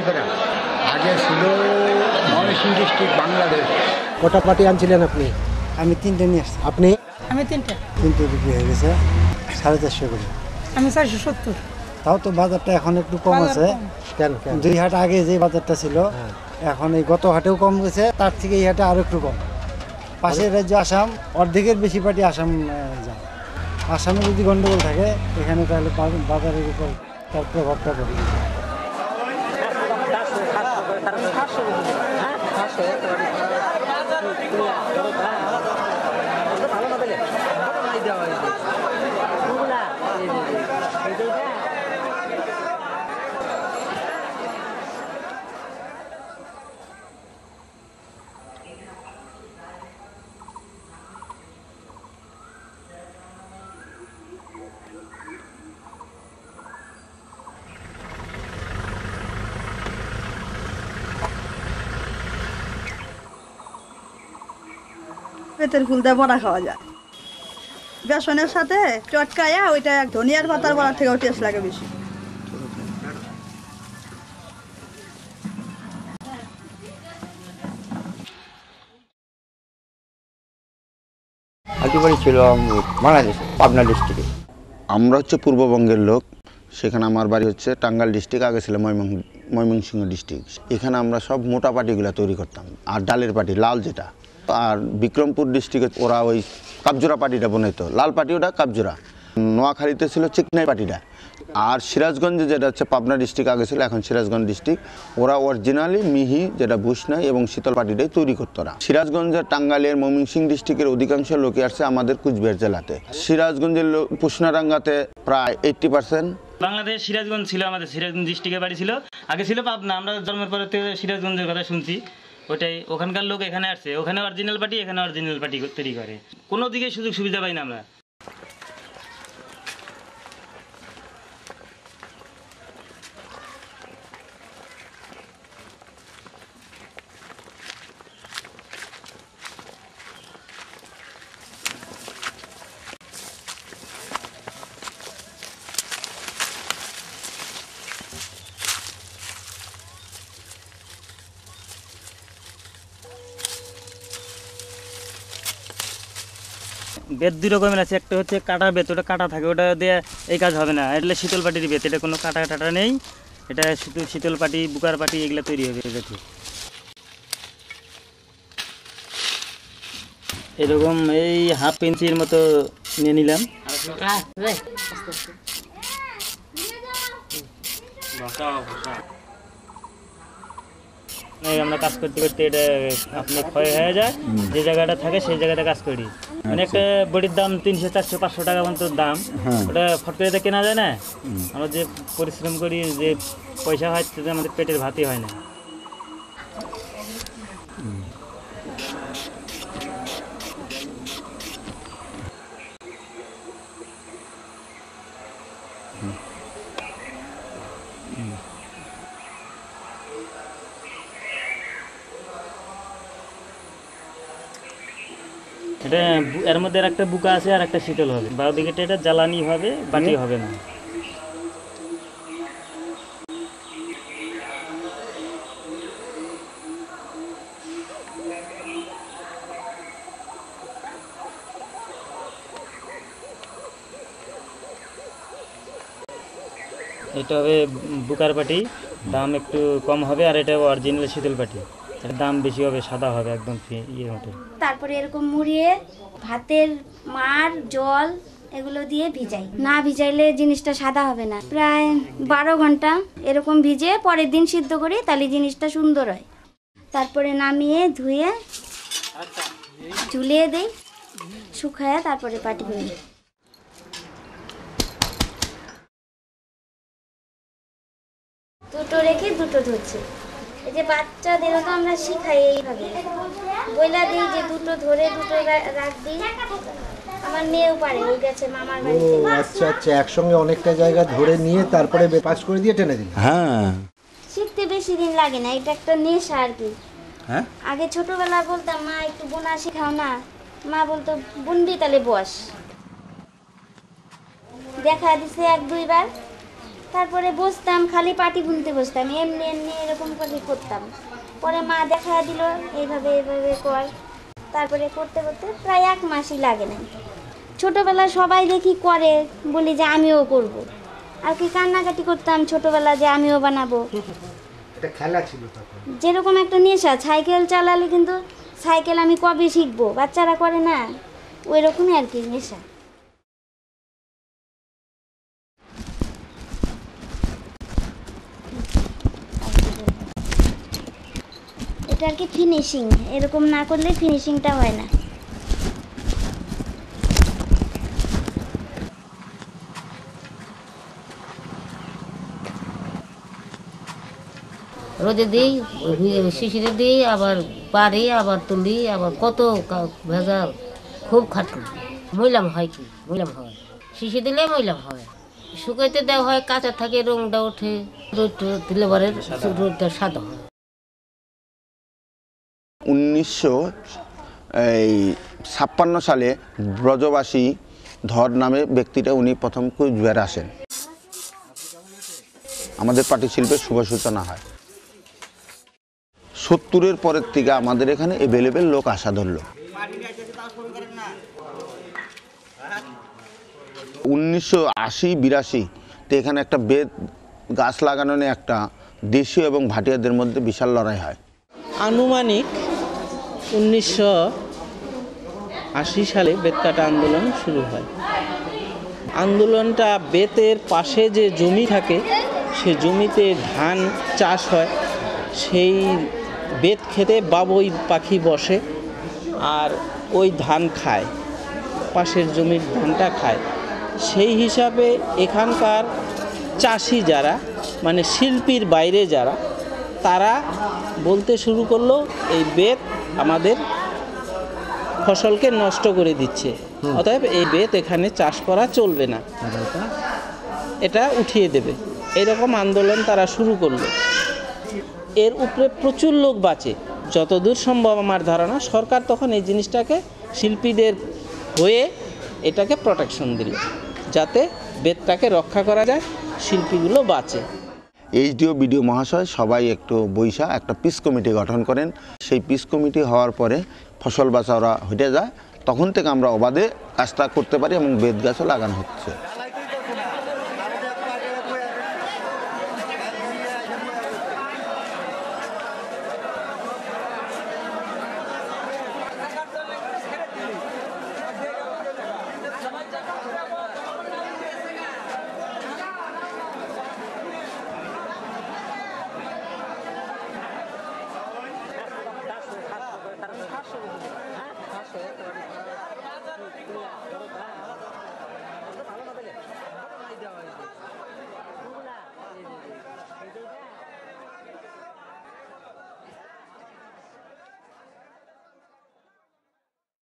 করা আগে ছিল ময়মনসিংহ ডিস্ট্রিক্ট বাংলাদেশ। কটা পার্টি আনছিলেন আপনি? আমি 3টে নিয়ে আসছি। আপনি? আমি 3টে। 3টে বিক্রি হয়ে গেছে 450 করে। আমি 470। তাও তো বাজারটা এখন একটু কম আছে। কেন? 2 হাট আগে যে বাজারটা ছিল এখন এই গত হাটেও কম গেছে, তার থেকে এই হাটে আরো একটু কম। পাশের রাজ্য আসাম, অর্ধেকের বেশি পার্টি আসাম যায়। আসামে যদি গন্ডগোল থাকে এখানে তাহলে বাজারের উপর তার প্রভাবটা পড়ে। পেটের ফুল দিয়ে বড়া খাওয়া যায় বেসনের সাথে চটকায়া, ওইটা ধনিয়ার পাতার বড়ার থেকেও টেস্ট লাগে বেশি। বাড়ি ছিল বাংলাদেশ পাবনা ডিস্ট্রিক্টে। আমরা হচ্ছে পূর্ববঙ্গের লোক, সেখানে আমার বাড়ি হচ্ছে টাঙ্গাইল ডিস্ট্রিক্ট, আগে ছিল ময়মনসিংহ ডিস্ট্রিক্ট। এখানে আমরা সব মোটা পাটিগুলো তৈরি করতাম, আর ডালের পাটি লাল যেটা। আর বিক্রমপুর ডিস্ট্রিক্টে ওরা ওই কাপজোড়া পাটিটা বানাইতো, লাল পাটি ওটা কাপজোড়া। নোয়াখালীতে ছিল চিকনাই পাটিটা। আর সিরাজগঞ্জে যেটা হচ্ছে পাবনা ডিস্ট্রিক্ট আগে ছিল, এখন সিরাজগঞ্জ ডিস্ট্রিক্ট, ওরা অরিজিনালি মিহি যেটা বুসনাই এবং শীতল পাটিটাই তৈরি করতো না। সিরাজগঞ্জের, টাঙ্গাইলের, ময়মনসিংহ ডিস্ট্রিক্টের অধিকাংশ লোকই আসছে আমাদের কুচবিহার জেলাতে। সিরাজগঞ্জের পুষ্নারাঙ্গাতে প্রায় 80%। বাংলাদেশ সিরাজগঞ্জ ছিল, আমাদের সিরাজগঞ্জ ডিস্ট্রিক্টের বাড়ি ছিল। আগে ছিল পাবনা, আমরা জন্মের পরে সিরাজগঞ্জের কথা শুনছি। ওটাই, ওখানকার লোক এখানে আসছে, ওখানে অরিজিনাল পার্টি, এখানে অরিজিনাল পার্টি তৈরি করে। কোনো দিকে সুযোগ সুবিধা পাই না আমরা। বেত 2 রকমের আছে, একটা হচ্ছে কাটা বেত, ওটা কাটা থাকে, ওটা দিয়ে এই কাজ হবে না। এটা শীতল পাটির বেত, এটা কোনো কাটা টাটা নেই। এটা শুধু শীতল পাটি, বুকার পাটি এগুলো তৈরি হবে বেতে। এরকম এই হাফ ইঞ্চির মতো নিয়ে নিলাম। আমরা কাজ করতে করতে এটা আপনার ক্ষয় হয়ে যায়, যে জায়গাটা থাকে সেই জায়গাটা কাজ করি। মানে একটা বড়ির দাম 300, 400, 500 টাকা মতো দাম। ওটা ফট করে কেনা যায় না। আমরা যে পরিশ্রম করি, যে পয়সা হয়, তাতে আমাদের পেটের ভাতই হয় না। এটা এর মধ্যে একটা বুকা আছে আর একটা শীতল হবে। বারো দিকে এটা জ্বালানি হবে, বাটি হবে না। এটা হবে বুকার পাটি, দাম একটু কম হবে। আর এটা অরিজিনাল শীতল পাটি, এর দাম বেশি হবে, সাদা হবে একদম ইয়ে মতো। তারপরে এরকম মুড়িয়ে ভাতের মার জল এগুলো দিয়ে ভিজাই, না ভিজাইলে জিনিসটা সাদা হবে না। প্রায় 12 ঘন্টা এরকম ভিজে পরের দিন সিদ্ধ করি, তাহলে জিনিসটা সুন্দর হয়। তারপরে নামিয়ে ধুয়ে ঝুলিয়ে দেই, শুকায় তারপরে পাটি করি। দুটো রেখে দুটো ধরছে। এই যে বাচ্চাদেরও তো আমরা শিখাই এইভাবে, বইলা দিই যে দুটো ধরে দুটো রাখবি। আমার মেয়েও পারে, ওই গেছে মামার বাড়িতে। আচ্ছা আচ্ছা, একসঙ্গে অনেকটা জায়গা ধরে নিয়ে তারপরে পাঁচ করে দিয়ে টেনে দিন। হ্যাঁ, শিখতে বেশি দিন লাগে না, এটা একটা নেশা আর কি। হ্যাঁ, আগে ছোটবেলায় বলতাম মা একটু বোনা শেখাও না, মা বলতো বুনবি তাহলে বস। দেখা দিছে 1-2 বার, তারপরে বসতাম, খালি পাটি বুনতে বসতাম, এমনি এমনি এরকম করে করতাম। পরে মা দেখা দিল এইভাবে এইভাবে কর, তারপরে করতে করতে প্রায় 1 মাসই লাগে না। ছোটোবেলায় সবাই দেখি করে, বলি যে আমিও করব। আর কি কান্নাকাটি করতাম ছোটোবেলা যে আমিও বানাবো। এটা খেলা ছিল তখন। যেরকম একটা নেশা, সাইকেল চালালে কিন্তু সাইকেল আমি কবে শিখবো, বাচ্চারা করে না, ওই রকমই আর কি নেশা। এটা আর কি ফিনিশিং, এরকম না করলে ফিনিশিংটা হয় না। রোদে দিই, শিশিরে দিই, আবার পারি, আবার তুলি, আবার কত ভেজাল, খুব খাটনি। মইলাম হয় কি, মইলাম হয়, শিশি দিলে মইলাম হয়, শুকাইতে দেওয়া হয়, কাঁচা থাকে, রংটা ওঠে, রোদ দিলে পরে রোদটা সাদা হয়। 1956 সালে ব্রজবাসী ধর নামে ব্যক্তিটা, উনি প্রথম কুচবিহারে আসেন। আমাদের পাটি শিল্পের শুভ সূচনা হয়। 70-এর পরের থেকে আমাদের এখানে অ্যাভেলেবেল লোক আসা ধরল। 1980-82-তে এখানে একটা বেত গাছ লাগানো নিয়ে একটা দেশীয় এবং ভাটিয়াদের মধ্যে বিশাল লড়াই হয়। আনুমানিক 1980 সালে বেত কাটা আন্দোলন শুরু হয়। আন্দোলনটা বেতের পাশে যে জমি থাকে, সে জমিতে ধান চাষ হয়, সেই বেত খেতে বাবুই পাখি বসে আর ওই ধান খায়, পাশের জমির ধানটা খায়। সেই হিসাবে এখানকার চাষি যারা, মানে শিল্পীর বাইরে যারা, তারা বলতে শুরু করলো এই বেত আমাদের ফসলকে নষ্ট করে দিচ্ছে, অতএব এই বেত এখানে চাষ করা চলবে না, এটা উঠিয়ে দেবে। এরকম আন্দোলন তারা শুরু করলো। এর উপরে প্রচুর লোক বাঁচে, যতদূর সম্ভব আমার ধারণা সরকার তখন এই জিনিসটাকে শিল্পীদের হয়ে এটাকে প্রোটেকশন দিল, যাতে বেতটাকে রক্ষা করা যায়, শিল্পীগুলো বাঁচে। এইচডিও বিডিও মহাশয় সবাই একটু বৈশা একটা পিস কমিটি গঠন করেন। সেই পিস কমিটি হওয়ার পরে ফসল বাঁচাওয়া হয়ে যায়, তখন থেকে আমরা অবাধে কাজটা করতে পারি এবং বেত গাছও লাগানো হচ্ছে।